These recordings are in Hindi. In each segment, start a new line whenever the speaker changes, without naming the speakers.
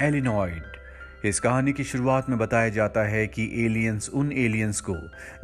एलिनॉइड। इस कहानी की शुरुआत में बताया जाता है कि एलियंस उन एलियंस को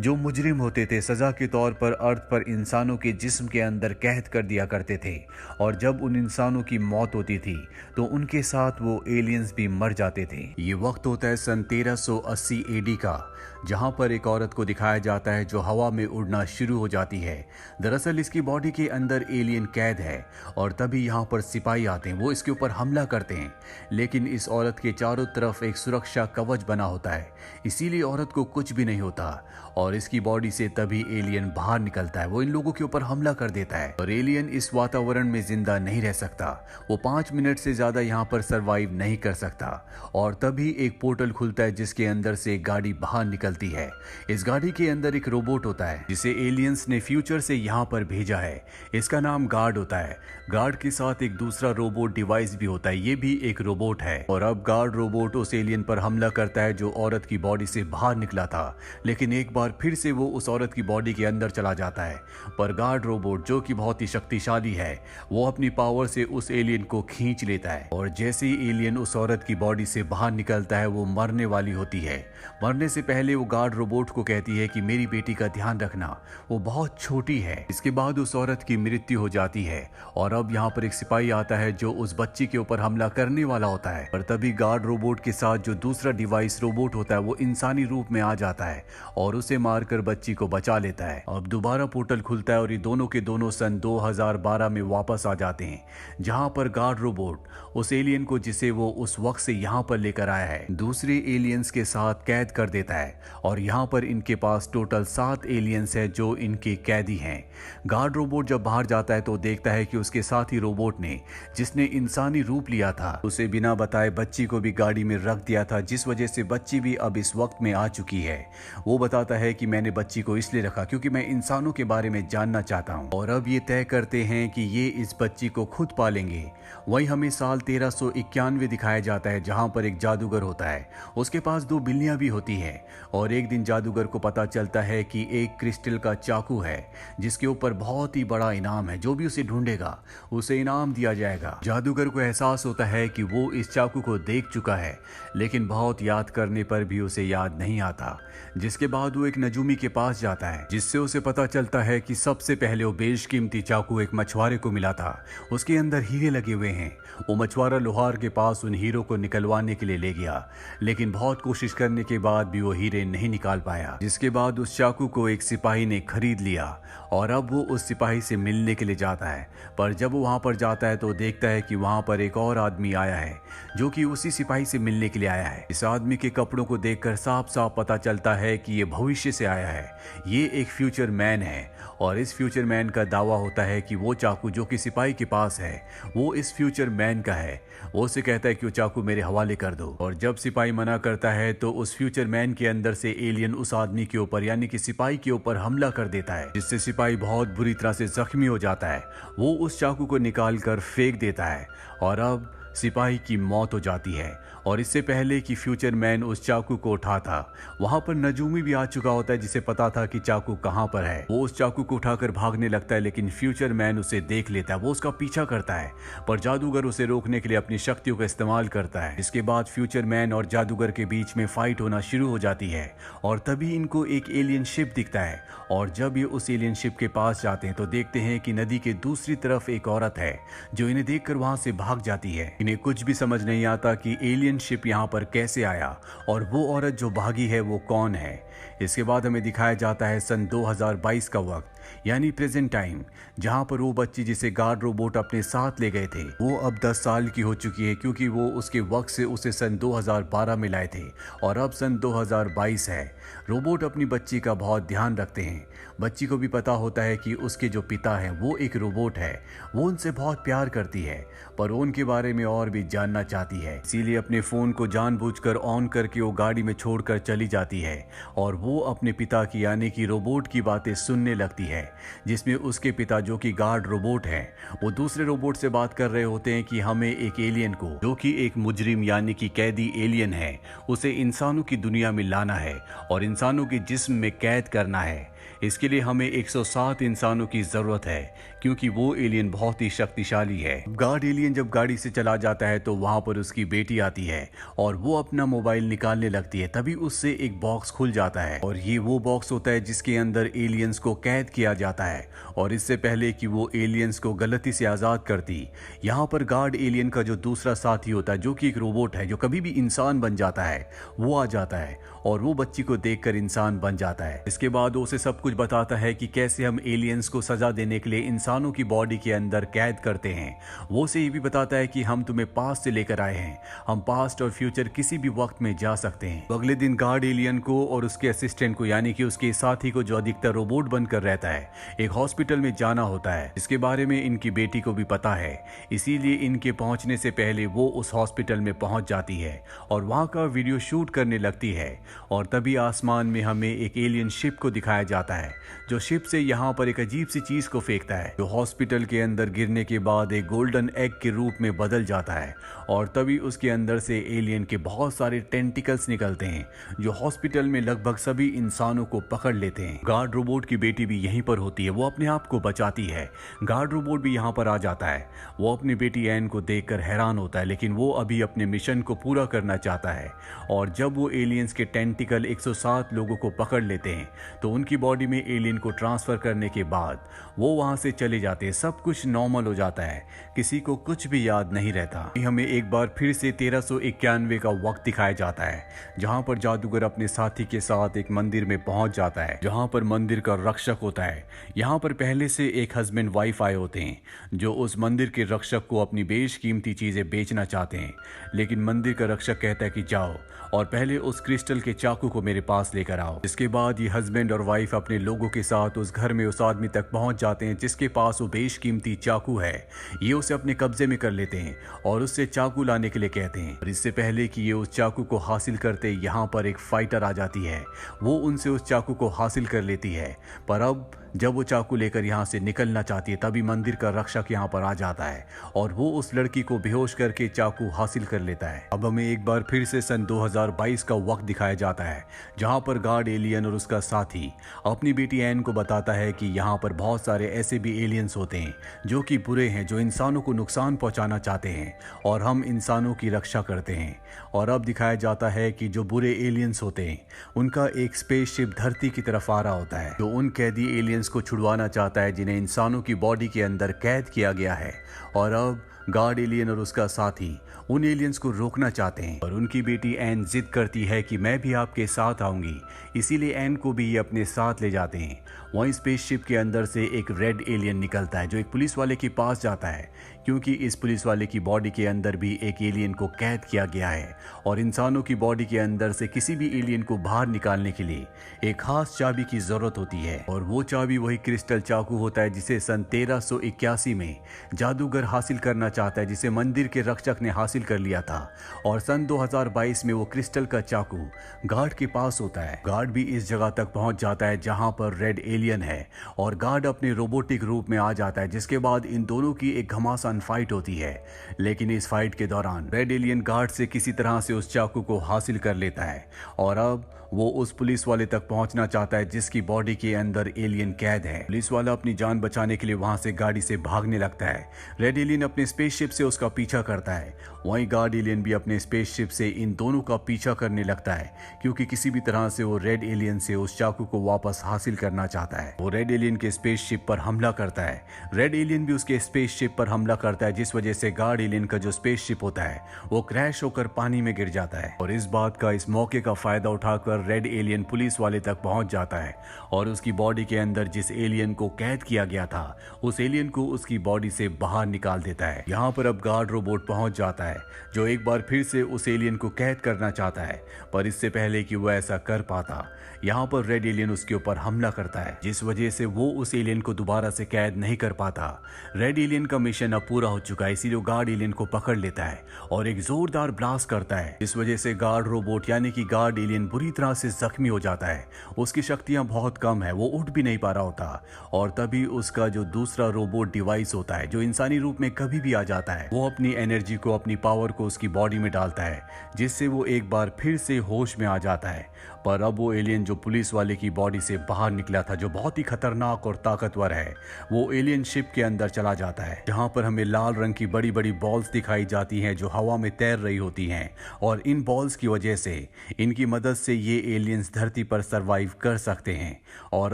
जो मुजरिम होते थे सज़ा के तौर पर अर्थ पर इंसानों के जिस्म के अंदर कैद कर दिया करते थे, और जब उन इंसानों की मौत होती थी तो उनके साथ वो एलियंस भी मर जाते थे। ये वक्त होता है सन 1380 एडी का, जहां पर एक औरत को दिखाया जाता है जो हवा में उड़ना शुरू हो जाती है। दरअसल इसकी बॉडी के अंदर एलियन कैद है और तभी यहाँ पर सिपाही आते हैं, वो इसके ऊपर हमला करते हैं। लेकिन इस औरत के चारों तरफ एक सुरक्षा कवच बना होता है, इसीलिए औरत को कुछ भी नहीं होता और इसकी बॉडी से तभी एलियन बाहर निकलता है। वो इन लोगों के ऊपर हमला कर देता है और एलियन इस वातावरण में जिंदा नहीं रह सकता। वो 5 मिनट से ज्यादा यहाँ पर सरवाइव नहीं कर सकता और तभी एक पोर्टल खुलता है जिसके अंदर से एक गाड़ी बाहर निकलती है। इस गाड़ी के अंदर एक रोबोट होता है जिसे एलियंस ने फ्यूचर से यहाँ पर भेजा है। इसका नाम गार्ड होता है। गार्ड के साथ एक दूसरा रोबोट डिवाइस भी होता है, ये भी एक रोबोट है। और अब गार्ड रोबोट उस एलियन पर हमला करता है जो औरत की बॉडी से बाहर निकला था, लेकिन एक बार फिर से वो उस औरत की बॉडी के अंदर चला जाता है। पर गार्ड रोबोट जो कि बहुत ही शक्तिशाली है, वो अपनी पावर से उस एलियन को खींच लेता है और जैसे ही एलियन उस औरत की बॉडी से बाहर निकलता है वो मरने वाली होती है। मरने से पहले वो गार्ड रोबोट को कहती है कि मेरी बेटी का ध्यान रखना, वो बहुत छोटी है। इसके बाद उस औरत की मृत्यु हो जाती है और अब यहाँ पर एक सिपाही आता है जो उस बच्ची के ऊपर हमला करने वाला होता है। पर तभी गार्ड रोबोट के साथ जो दूसरा डिवाइस रोबोट होता है वो इंसानी रूप में आ जाता है और उसे मारकर बच्ची को बचा लेता है। अब दोबारा पोर्टल खुलता है और ये दोनों के दोनों सन 2012 में वापस आ जाते हैं, जहां पर गार्ड रोबोट उस एलियन को जिसे वो उस वक्त से यहाँ पर लेकर आया है दूसरे एलियंस के साथ कैद कर देता है और यहाँ पर इनके पास टोटल 7 एलियंस है जो इनके कैदी हैं। गार्ड रोबोट जब बाहर जाता है तो देखता है कि उसके साथी रोबोट ने, जिसने इंसानी रूप लिया था, उसे बिना बताए बच्ची को भी गाड़ी में रख दिया था, जिस वजह से बच्ची भी अब इस वक्त में आ चुकी है। वो बताता है कि मैंने बच्ची को इसलिए रखा क्योंकि मैं इंसानों के बारे में जानना चाहता हूँ। और अब ये तय करते हैं कि ये इस बच्ची को खुद पालेंगे। वहीं हमें साल 1391 दिखाया जाता है, जहां पर एक जादूगर होता है, उसके पास 2 बिल्लियां भी होती हैं और एक दिन जादूगर को पता चलता है कि एक क्रिस्टल का चाकू है जिसके ऊपर बहुत ही बड़ा इनाम है। जो भी उसे ढूंढेगा उसे इनाम दिया जाएगा। जादूगर को एहसास होता है कि वो इस चाकू को देख चुका है, लेकिन बहुत याद करने पर भी उसे याद नहीं आता। जिसके बाद वो एक नजूमी के पास जाता है, जिससे उसे पता चलता है कि सबसे पहले वो बेशकीमती चाकू एक मछुआरे को मिला था, उसके अंदर हीरे लगे हुए हैं। वो मछुआरा लोहार के पास उन हीरों को निकलवाने के लिए ले गया, लेकिन बहुत कोशिश करने के बाद भी वो हीरे नहीं निकाल पाया। जिसके बाद उस चाकू को एक सिपाही ने खरीद लिया और अब वो उस सिपाही से मिलने के लिए जाता है। पर जब वो वहां पर जाता है तो देखता है कि वहां पर एक और आदमी आया है जो कि उसी सिपाही से मिलने के लिए आया है। इस आदमी के कपड़ों को देखकर साफ साफ पता चलता है कि ये भविष्य से आया है, ये एक फ्यूचर मैन है। और इस फ्यूचर मैन का दावा होता है कि वो चाकू जो कि सिपाही के पास है वो इस फ्यूचर मैन का है। वो उसे कहता है कि वो चाकू मेरे हवाले कर दो, और जब सिपाही मना करता है तो उस फ्यूचर मैन के अंदर से एलियन उस आदमी के ऊपर यानी कि सिपाही के ऊपर हमला कर देता है, जिससे सिपाही बहुत बुरी तरह से जख्मी हो जाता है। वो उस चाकू को निकाल कर फेंक देता है और अब सिपाही की मौत हो जाती है। और इससे पहले कि फ्यूचर मैन उस चाकू को उठाता, वहां पर नजूमी भी आ चुका होता है जिसे पता था कि चाकू कहां पर है। वो उस चाकू को उठाकर भागने लगता है, लेकिन फ्यूचर मैन उसे देख लेता है। वो उसका पीछा करता है, पर जादूगर उसे रोकने के लिए अपनी शक्तियों का इस्तेमाल करता है। इसके बाद फ्यूचर मैन और जादूगर के बीच में फाइट होना शुरू हो जाती है और तभी इनको एक एलियन शिप दिखता है। और जब ये उस एलियन शिप के पास जाते हैं तो देखते हैं कि नदी के दूसरी तरफ एक औरत है जो इन्हें देखकर वहां से भाग जाती है। इन्हें कुछ भी समझ नहीं आता कि एलियन शिप यहाँ पर कैसे आया और वो औरत जो भागी है वो कौन है। इसके बाद हमें दिखाया जाता है सन 2022 का वक्त, यानी प्रेजेंट टाइम, जहां पर वो बच्ची जिसे गार्ड रोबोट अपने साथ ले गए थे वो अब 10 साल की हो चुकी है, क्योंकि वो उसके वक्त से उसे सन 2012 में लाए थे और अब सन 2022 है। रोबोट अपनी बच्ची का बहुत ध्यान रखते हैं। बच्ची को भी पता होता है कि उसके जो पिता हैं वो एक रोबोट है। वो उनसे बहुत प्यार करती है, पर वो उनके बारे में और भी जानना चाहती है, इसीलिए अपने फोन को जानबूझकर ऑन करके वो गाड़ी में छोड़कर चली जाती है और वो अपने पिता की यानी कि रोबोट की बातें सुनने लगती है, जिसमें उसके पिता जो कि गार्ड रोबोट है वो दूसरे रोबोट से बात कर रहे होते हैं कि हमें एक एलियन को, जो कि एक मुजरिम यानी कि कैदी एलियन है, उसे इंसानों की दुनिया में लाना है और इंसानों के जिस्म में कैद करना है। इसके लिए हमें 107 इंसानों की जरूरत है, क्योंकि वो एलियन बहुत ही शक्तिशाली है। गार्ड एलियन जब गाड़ी से चला जाता है तो वहां पर उसकी बेटी आती है और वो अपना मोबाइल निकालने लगती है। तभी उससे एक बॉक्स खुल जाता है और ये वो बॉक्स होता है जिसके अंदर एलियंस को कैद किया जाता है। और इससे पहले कि वो एलियंस को गलती से आजाद करती, यहाँ पर गार्ड एलियन का जो दूसरा साथी होता है, जो कि एक रोबोट है जो कभी भी इंसान बन जाता है, वो आ जाता है और वो बच्ची को देखकर इंसान बन जाता है। इसके बाद वो उसे सब कुछ बताता है कि कैसे हम एलियंस को सजा देने के लिए इंसानों की बॉडी के अंदर कैद करते हैं। वो उसे ये भी बताता है कि हम तुम्हें पास्ट से लेकर आए हैं, हम पास्ट और फ्यूचर किसी भी वक्त में जा सकते हैं। तो अगले दिन गार्ड एलियन को और उसके असिस्टेंट को, यानी कि उसके साथी को जो अधिकतर रोबोट बनकर रहता है, एक हॉस्पिटल में जाना होता है। इसके बारे में इनकी बेटी को भी पता है, इसीलिए इनके पहुंचने से पहले वो उस हॉस्पिटल में पहुंच जाती है और वहां का वीडियो शूट करने लगती है। और तभी आसमान में हमें एक एलियन शिप को दिखाया जाता है, जो शिप से यहाँ पर एक अजीब सी चीज को फेंकता है, जो हॉस्पिटल के अंदर गिरने के बाद एक गोल्डन एग के रूप में बदल जाता है। और तभी उसके अंदर से एलियन के बहुत सारे टेंटिकल्स निकलते हैं, जो हॉस्पिटल में लगभग सभी इंसानों को पकड़ लेते हैं। गार्ड रोबोट की बेटी भी यहीं पर होती है, वो अपने आप को बचाती है। गार्ड रोबोट भी यहाँ पर आ जाता है। वो अपनी बेटी एन को देखकर हैरान होता है, लेकिन वो अभी अपने मिशन को पूरा करना चाहता है। और जब वो एलियंस के टेंटिकल 107 लोगों को पकड़ लेते हैं तो उनकी बॉडी में एलियन को ट्रांसफर करने के बाद वो वहां से चले जाते हैं। सब कुछ नॉर्मल हो जाता है, किसी को कुछ भी याद नहीं रहता। हमें एक बार फिर से 1391 का वक्त दिखाया जाता है, जहां पर जादूगर अपने साथी के साथ एक मंदिर में पहुंच जाता है, जहां पर मंदिर का रक्षक होता है। यहाँ पर पहले से एक हस्बैंड वाइफ आए होते हैं, जो उस मंदिर के रक्षक को अपनी बेशकीमती चीजें बेचना चाहते हैं। लेकिन मंदिर का रक्षक कहता है कि जाओ और पहले उस क्रिस्टल के चाकू को मेरे पास लेकर आओ। इसके बाद ये हस्बैंड और वाइफ अपने लोगों के साथ उस घर में उस आदमी तक पहुंच जाते हैं जिसके पास वो बेशकीमती चाकू है। ये उसे अपने कब्जे में कर लेते हैं और उससे चाकू लाने के लिए कहते हैं। और इससे पहले कि ये उस चाकू को हासिल करते, यहाँ पर एक फाइटर आ जाती है। वो उनसे उस चाकू को हासिल कर लेती है, पर अब जब वो चाकू लेकर यहाँ से निकलना चाहती है तभी मंदिर का रक्षक यहाँ पर आ जाता है और वो उस लड़की को बेहोश करके चाकू हासिल कर लेता है। अब हमें एक बार फिर से सन 2022 का वक्त दिखाया जाता है, जहाँ पर गार्ड एलियन और उसका साथी अपनी बेटी एन को बताता है कि यहाँ पर बहुत सारे ऐसे भी एलियंस होते हैं जो कि बुरे हैं, जो इंसानों को नुकसान पहुंचाना चाहते हैं और हम इंसानों की रक्षा करते हैं। और अब दिखाया जाता है कि जो बुरे एलियंस होते हैं उनका एक स्पेसशिप धरती की तरफ आ रहा होता है, जो उन कैदी एलियंस को छुड़वाना चाहता है जिन्हें इंसानों की बॉडी के अंदर कैद किया गया है। और अब गार्ड एलियन और उसका साथी उन एलियंस को रोकना चाहते हैं और उनकी बेटी एन जिद करती है कि मैं भी आपके साथ आऊंगी, इसीलिए एन को भी ये अपने साथ ले जाते हैं। वहीं स्पेसशिप के अंदर से एक रेड एलियन निकलता है, जो एक पुलिस वाले के पास जाता है, क्योंकि इस पुलिस वाले की बॉडी के अंदर भी एक एलियन को कैद किया गया है और इंसानों की बॉडी के अंदर से किसी भी एलियन को बाहर निकालने के लिए एक खास चाबी की जरूरत होती है। और वो चाबी वही क्रिस्टल चाकू होता है जिसे सन 1381 में जादूगर हासिल करना चाहता है, जिसे मंदिर के रक्षक ने हासिल कर लिया था। और सन 2022 में वो क्रिस्टल का चाकू गार्ड के पास होता है। गार्ड भी इस जगह तक पहुंच जाता है जहां पर रेड एलियन है और गार्ड अपने रोबोटिक रूप में आ जाता है, जिसके बाद इन दोनों की एक घमासान फाइट होती है। लेकिन इस फाइट के दौरान रेड एलियन गार्ड से किसी तरह से उस चाकू को हासिल कर लेता है और अब वो उस पुलिस वाले तक पहुंचना चाहता है जिसकी बॉडी के अंदर एलियन कैद है। पुलिस वाला अपनी जान बचाने के लिए वहां से गाड़ी से भागने लगता है। रेड एलियन अपने स्पेसशिप से उसका पीछा करता है, वहीं गार्ड एलियन भी अपने स्पेसशिप से इन दोनों का पीछा करने लगता है, क्योंकि किसी भी तरह से वो रेड एलियन से उस चाकू को वापस हासिल करना चाहता है। वो रेड एलियन के स्पेसशिप पर हमला करता है। रेड एलियन भी उसके स्पेसशिप पर हमला करता है, जिस वजह से गार्ड एलियन का जो स्पेसशिप होता है वो क्रैश होकर पानी में गिर जाता है। और इस बात का, इस मौके का फायदा उठाकर रेड एलियन पुलिस वाले तक पहुंच जाता है और उसकी बॉडी के अंदर जिस एलियन को कैद किया गया था उस एलियन को उसकी बॉडी से बाहर निकाल देता है। यहाँ पर अब गार्ड रोबोट पहुंच जाता है, जो एक बार फिर से उस एलियन को कैद करना चाहता है, पर इससे पहले कि वह ऐसा कर पाता, यहाँ पर रेड एलियन उसके ऊपर हमला करता है, जिस वजह से वो उस एलियन को दोबारा से कैद नहीं कर पाता। रेड एलियन का मिशन अब पूरा हो चुका है, इसीलिए गार्ड एलियन को पकड़ लेता है और एक जोरदार ब्लास्ट करता है, जिस वजह से गार्ड रोबोट यानी कि गार्ड एलियन बुरी तरह से जख्मी हो जाता है। उसकी शक्तियां बहुत कम है, वो उठ भी नहीं पा रहा होता। और तभी उसका जो दूसरा रोबोट डिवाइस होता है जो इंसानी रूप में कभी भी आ जाता है, वो अपनी एनर्जी को, अपनी पावर को उसकी बॉडी में डालता है, जिससे वो एक बार फिर से होश में आ जाता है। पर अब वो एलियन जो पुलिस वाले की बॉडी से बाहर निकला था, जो बहुत ही खतरनाक और ताकतवर है, वो एलियन शिप के अंदर चला जाता है, जहां पर हमें लाल रंग की बड़ी बड़ी बॉल्स दिखाई जाती हैं जो हवा में तैर रही होती हैं। और इन बॉल्स की वजह से, इनकी मदद से ये एलियंस धरती पर सरवाइव कर सकते हैं। और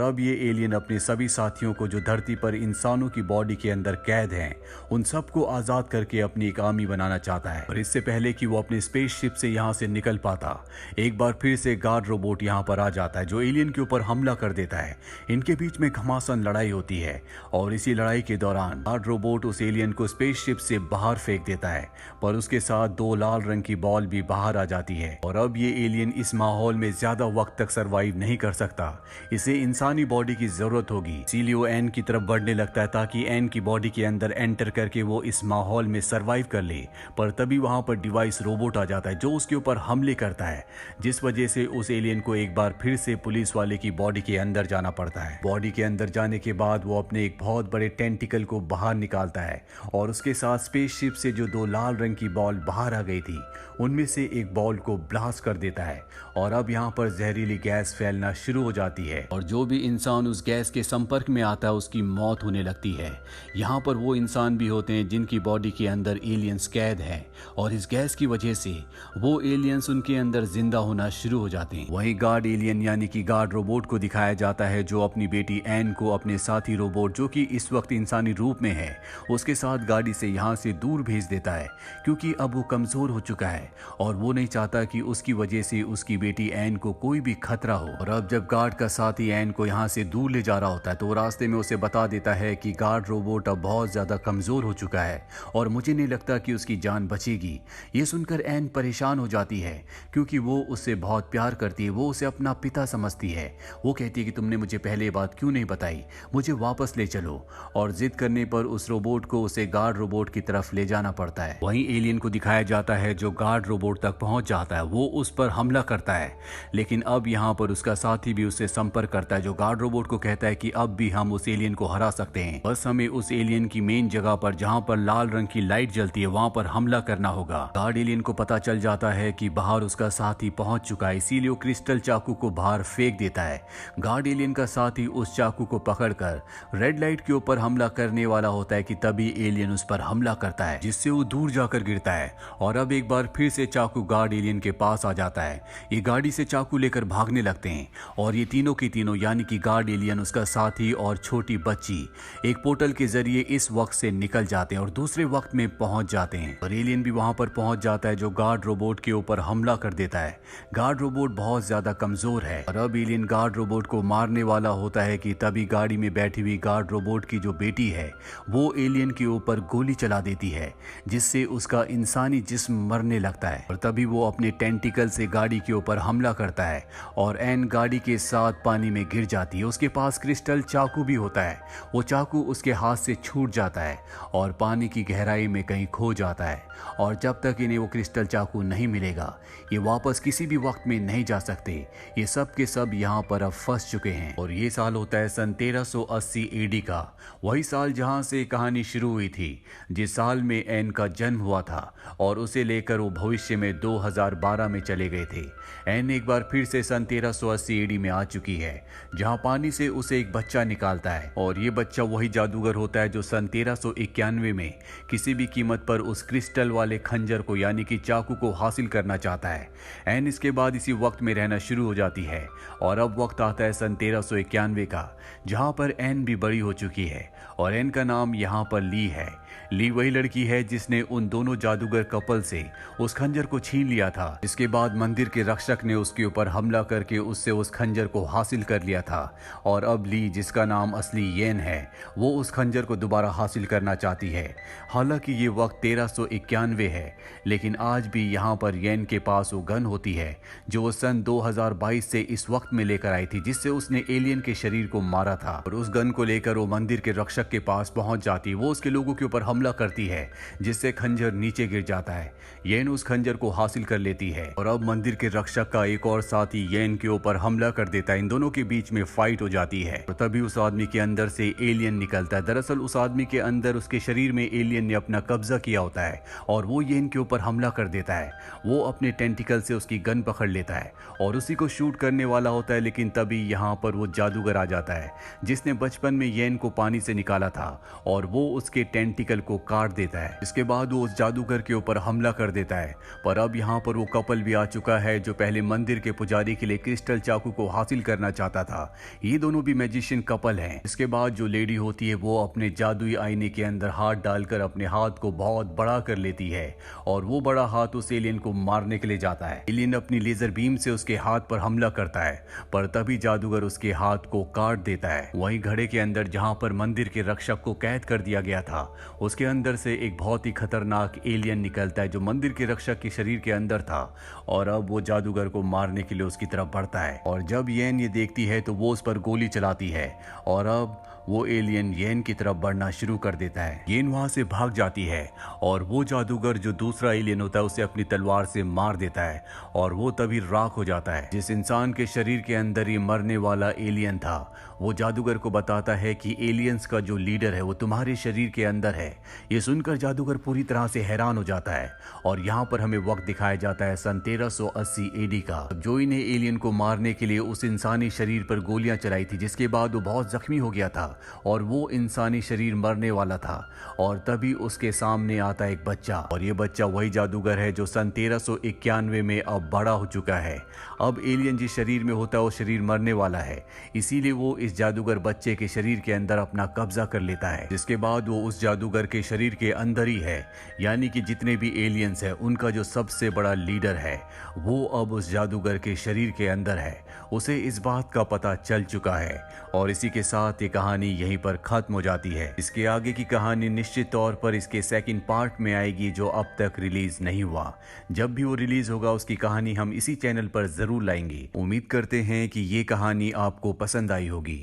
अब ये एलियन अपने सभी साथियों को जो धरती पर इंसानों की बॉडी के अंदर कैद हैं, उन सबको आजाद करके अपनी एक आर्मी बनाना चाहता है। और इससे पहले कि वो अपने स्पेसशिप से यहाँ से निकल पाता, एक बार फिर से गार्ड रोबोट यहाँ पर आ जाता है जो एलियन के ऊपर हमला कर देता है। इनके बीच में घमासान लड़ाई होती है और इसी लड़ाई के दौरान गार्ड रोबोट उस एलियन को स्पेसशिप से बाहर फेंक देता है, पर उसके साथ 2 लाल रंग की बॉल भी बाहर आ जाती है। और अब ये एलियन इस माहौल में ज्यादा वक्त तक सरवाइव नहीं कर सकता, इसे इंसानी बॉडी की जरूरत होगी। इसीलिए वो एन की तरफ बढ़ने लगता है ताकि एन की बॉडी के अंदर एंटर करके वो इस माहौल में सरवाइव कर ले। पर तभी वहां पर डिवाइस रोबोट आ जाता है जो उसके ऊपर हमले करता है, जिस वजह से उस एलियन को एक बार फिर से पुलिस वाले की बॉडी के अंदर जाना पड़ता है। बॉडी के अंदर जाने के बाद वो अपने एक बहुत बड़े टेंटिकल को बाहर निकालता है और उसके साथ स्पेसशिप से जो 2 लाल रंग की बॉल बाहर आ गई थी, उनमें से एक बॉल को ब्लास्ट कर देता है। और अब यहाँ पर जहरीली गैस फैलना शुरू हो जाती है और जो भी इंसान उस गैस के संपर्क में आता है उसकी मौत होने लगती है। यहाँ पर वो इंसान भी होते हैं जिनकी बॉडी के अंदर एलियंस कैद है और इस गैस की वजह से वो एलियंस उनके अंदर जिंदा होना शुरू हो जाते हैं। वहीं गार्ड एलियन यानी कि गार्ड रोबोट को दिखाया जाता है जो अपनी बेटी एन को अपने साथी रोबोट, जो कि इस वक्त इंसानी रूप में है, उसके साथ गाड़ी से यहाँ से दूर भेज देता है, क्योंकि अब वो कमजोर हो चुका है और वो नहीं चाहता कि उसकी वजह से उसकी बेटी एन को कोई भी खतरा हो। और अब जब गार्ड का साथी एन को यहाँ से दूर ले जा रहा होता है तो वो रास्ते में उसे बता देता है कि गार्ड रोबोट अब बहुत ज्यादा कमजोर हो चुका है और मुझे नहीं लगता कि उसकी जान बचेगी। ये सुनकर एन परेशान हो जाती है क्योंकि वो उससे बहुत प्यार करती है, वो उसे अपना पिता समझती है। वो कहती है कि तुमने मुझे पहले बात क्यों नहीं बताई, मुझे वापस ले चलो। और जिद करने पर उस रोबोट को उसे गार्ड रोबोट की तरफ ले जाना पड़ता है। वहीं एलियन को दिखाया जाता है जो गार्ड रोबोट तक पहुंच जाता है, वो उस पर हमला करता है, लेकिन अब यहाँ पर उसका साथी भी उससे संपर्क करता है जो गार्ड रोबोट को कहता है कि अब भी हम उस एलियन को हरा सकते हैं, बस हमें उस एलियन की मेन जगह पर जहाँ पर लाल रंग की लाइट जलती है वहां पर हमला करना होगा। गार्ड एलियन को पता चल जाता है कि बाहर उसका साथी पहुंच चुका है, इसीलिए वो क्रिस्टल चाकू को बाहर फेंक देता है। गार्ड एलियन का साथी उस चाकू को पकड़कर रेड लाइट के ऊपर हमला करने वाला होता है कि तभी एलियन उस पर हमला करता है, जिससे वो दूर जाकर गिरता है। और अब एक बार फिर से चाकू गार्ड एलियन के पास आ जाता है। ये गाड़ी से चाकू लेकर भागने लगते हैं और ये तीनों की तीनों यानी कि गार्ड एलियन, उसका साथी और छोटी बच्ची एक पोर्टल के जरिए इस वक्त से निकल जाते हैं और दूसरे वक्त में पहुंच जाते हैं। और एलियन भी वहां पर पहुंच जाता है जो गार्ड रोबोट के ऊपर हमला कर देता है। गार्ड रोबोट बहुत ज्यादा कमजोर है और अब एलियन गार्ड रोबोट को मारने वाला होता है कि तभी गाड़ी में बैठी हुई गार्ड रोबोट की जो बेटी है वो एलियन के ऊपर गोली चला देती है, जिससे उसका इंसानी जिस्म मरने लगता है। और तभी वो अपने टेंटिकल से गाड़ी के ऊपर हमला करता है और एन गाड़ी के साथ पानी में गिर जाती है। उसके पास क्रिस्टल चाकू भी होता है, वो चाकू उसके हाथ से छूट जाता है और पानी की गहराई में कहीं खो जाता है। और जब तक इन्हें वो क्रिस्टल चाकू नहीं मिलेगा ये वापस किसी भी वक्त में नहीं जा सकते। ये सब के सब यहाँ पर अब फंस चुके हैं। और ये साल होता है सन 1380 एडी का, वही साल जहाँ से कहानी शुरू हुई थी, जिस साल में एन का जन्म हुआ था और उसे लेकर वो भविष्य में 2012 में चले गए थे। एन एक बार फिर से सन 1380 एडी में आ चुकी है, जहाँ पानी से उसे एक बच्चा निकालता है और ये बच्चा वही जादूगर होता है जो सन 1391 में किसी भी कीमत पर उस क्रिस्टल वाले खंजर को यानी कि चाकू को हासिल करना चाहता है। एन इसके बाद इसी वक्त में रहना शुरू हो जाती है और अब वक्त आता है सन 1391 का, जहाँ पर एन भी बड़ी हो चुकी है और एन का नाम यहाँ पर ली है। ली वही लड़की है जिसने उन दोनों जादूगर कपल से उस खंजर को छीन लिया था। इसके बाद मंदिर के रक्षक ने उसके ऊपर हमला करके उससे उस खंजर को हासिल कर लिया था और अब ली, जिसका नाम असली येन है, वो उस खंजर को दोबारा हासिल करना चाहती है। हालांकि ये वक्त 1391 है, लेकिन आज भी यहाँ पर येन के पास वो गन होती है जो वो सन 2022 से इस वक्त में लेकर आई थी, जिससे उसने एलियन के शरीर को मारा था। और उस गन को लेकर वो मंदिर के रक्षक के पास पहुंच जाती है, वो उसके लोगों के ऊपर ऊपर हमला करती है, जिससे खंजर नीचे गिर जाता है। येन उस खंजर को हासिल कर लेती है और अब मंदिर के रक्षक का एक और साथी येन के ऊपर हमला कर देता है। इन दोनों के बीच में फाइट हो जाती है और तभी उस आदमी के अंदर से एलियन निकलता है। दरअसल उस आदमी के अंदर, उसके शरीर में एलियन ने अपना कब्जा किया होता है और वो येन के ऊपर हमला कर देता है। वो अपने टेंटिकल से उसकी गन पकड़ लेता है और उसी को शूट करने वाला होता है, लेकिन तभी यहाँ पर वो जादूगर आ जाता है जिसने बचपन में येन को पानी से निकाला था और वो उसके टेंटिकल को काट देता है। इसके बाद वो उस जादूगर के ऊपर हमला कर देता है। पर अब यहाँ पर वो कपल भी आ चुका है जो पहले मंदिर के पुजारी के लिए क्रिस्टल चाकू को हासिल करना चाहता था। ये दोनों भी मैजिशियन कपल हैं। इसके बाद जो लेडी होती है वो अपने जादुई आईने के अंदर हाथ डालकर अपने हाथ को बहुत बड़ा कर लेती है और वो बड़ा हाथ उस एलियन को मारने के लिए जाता है। एलियन अपनी लेजर बीम से उसके हाथ पर हमला करता है, पर तभी जादूगर उसके हाथ को काट देता है। वहीं घड़े के अंदर जहां पर मंदिर के रक्षक को कैद कर दिया गया था, उसके अंदर से एक बहुत ही खतरनाक एलियन निकलता है जो मंदिर के रक्षक के शरीर के अंदर था और अब वो जादूगर को मारने के लिए उसकी तरफ बढ़ता है। और जब येन ये देखती है तो वो उस पर गोली चलाती है और अब वो एलियन येन की तरफ बढ़ना शुरू कर देता है। येन वहां से भाग जाती है और वो जादूगर जो दूसरा एलियन होता है उसे अपनी तलवार से मार देता है और वो तभी राख हो जाता है। जिस इंसान के शरीर के अंदर ये मरने वाला एलियन था वो जादूगर को बताता है कि एलियंस का जो लीडर है वो तुम्हारे शरीर के अंदर है। ये सुनकर जादूगर पूरी तरह से हैरान हो जाता है और यहाँ पर हमें वक्त दिखाया जाता है सन 1380 एडी का। जोई ने एलियन को मारने के लिए उस इंसानी शरीर पर गोलियां चलाई थी, जिसके बाद वो बहुत जख्मी हो गया था और वो इंसानी शरीर मरने वाला था और तभी उसके सामने आता एक बच्चा और ये बच्चा वही जादूगर है जो सन 1391 में अब बड़ा हो चुका है। अब एलियन जिस शरीर में होता है वो शरीर मरने वाला है, इसीलिए वो इस जादूगर बच्चे के शरीर के अंदर अपना कब्जा कर लेता है। जिसके बाद वो उस जादूगर के शरीर के अंदर ही है, यानी कि जितने भी एलियंस है उनका जो सबसे बड़ा लीडर है वो अब उस जादूगर के शरीर के अंदर है। उसे इस बात का पता चल चुका है और इसी के साथ ये कहानी यहीं पर खत्म हो जाती है। इसके आगे की कहानी निश्चित तौर पर इसके सेकंड पार्ट में आएगी जो अब तक रिलीज नहीं हुआ। जब भी वो रिलीज होगा उसकी कहानी हम इसी चैनल पर जरूर लाएंगे। उम्मीद करते हैं कि ये कहानी आपको पसंद आई होगी।